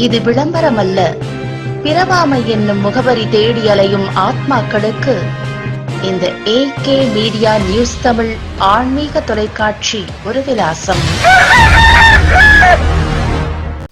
இது விளம்பரமல்ல. பிறவாமை என்னும் முகவரி தேடி அலையும் ஆத்மாக்களுக்கு இந்த AK மீடியா நியூஸ் தமிழ் ஆன்மீக தொலைக்காட்சி ஒரு விலாசம்.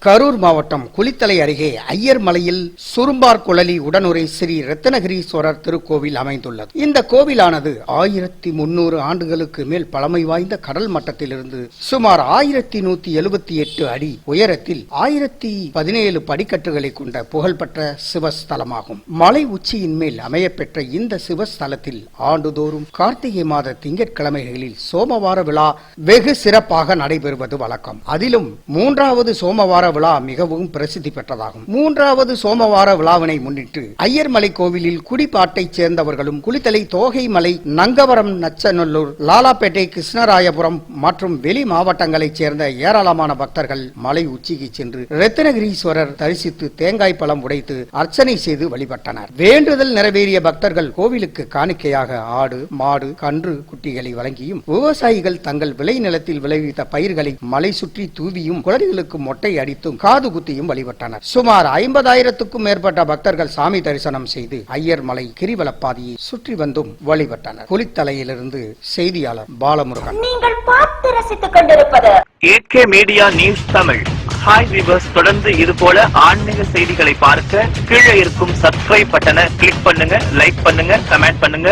கரூர் மாவட்டம் குளித்தலை அருகே ஐயர் மலையில் சுரும்பார் குழலி உடனுரை ஸ்ரீ ரத்தினகிரீஸ்வரர் திருக்கோவில் அமைந்துள்ளது. இந்த கோவிலானது 1300 ஆண்டுகளுக்கு மேல் பழமை வாய்ந்த கடல் மட்டத்திலிருந்து சுமார் 1178 அடி உயரத்தில் 1017 படிக்கட்டுகளை கொண்ட புகழ்பெற்ற சிவஸ்தலமாகும். மலை உச்சியின் மேல் அமையப்பெற்ற இந்த சிவஸ்தலத்தில் ஆண்டுதோறும் கார்த்திகை மாத திங்கட்கிழமைகளில் சோமவார விழா வெகு சிறப்பாக நடைபெறுவது வழக்கம். அதிலும் 3வது சோமவார விழா மிகவும் பிரசித்தி பெற்றதாகும். 3வது சோமவார விழாவினை முன்னிட்டு ஐயர்மலை கோவிலில் குடிப்பாட்டைச் சேர்ந்தவர்களும் குளித்தலை தோகைமலை நங்கவரம் நச்சநல்லூர் லாலாப்பேட்டை கிருஷ்ணராயபுரம் மற்றும் வெளி மாவட்டங்களைச் சேர்ந்த ஏராளமான பக்தர்கள் மலை உச்சிக்கு சென்று ரத்தினகிரீஸ்வரர் தரிசித்து தேங்காய் பழம் உடைத்து அர்ச்சனை செய்து வழிபட்டனர். வேண்டுதல் நிறைவேறிய பக்தர்கள் கோவிலுக்கு காணிக்கையாக ஆடு மாடு கன்று குட்டிகளை வழங்கியும் விவசாயிகள் தங்கள் விளைநிலத்தில் விளைவித்த பயிர்களை மலை சுற்றி தூவியும் குழந்தைகளுக்கு மொட்டை அடித்தும் காது குத்தியும் வழிபட்டனர். சுமார் 50,000க்கும் மேற்பட்ட பக்தர்கள் சாமி தரிசனம் செய்து ஐயர் மலை கிரிவலப்பாதையை சுற்றி வந்தும் வழிபட்டனர். குளித்தலையிலிருந்து செய்தியாளர் பாலமுருகன். நீங்கள் பார்த்து ரசித்துக் கொண்டிருப்பது AK media news Tamil. Hi viewers, தொடர்ந்து இது போல ஆன்மீக செய்திகளை பார்க்க கீழே இருக்கும் சப்ஸ்கிரைப் பட்டனை கிளிக் பண்ணுங்க, லைக் பண்ணுங்க, கமெண்ட் பண்ணுங்க,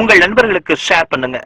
உங்கள் நண்பர்களுக்கு ஷேர் பண்ணுங்க.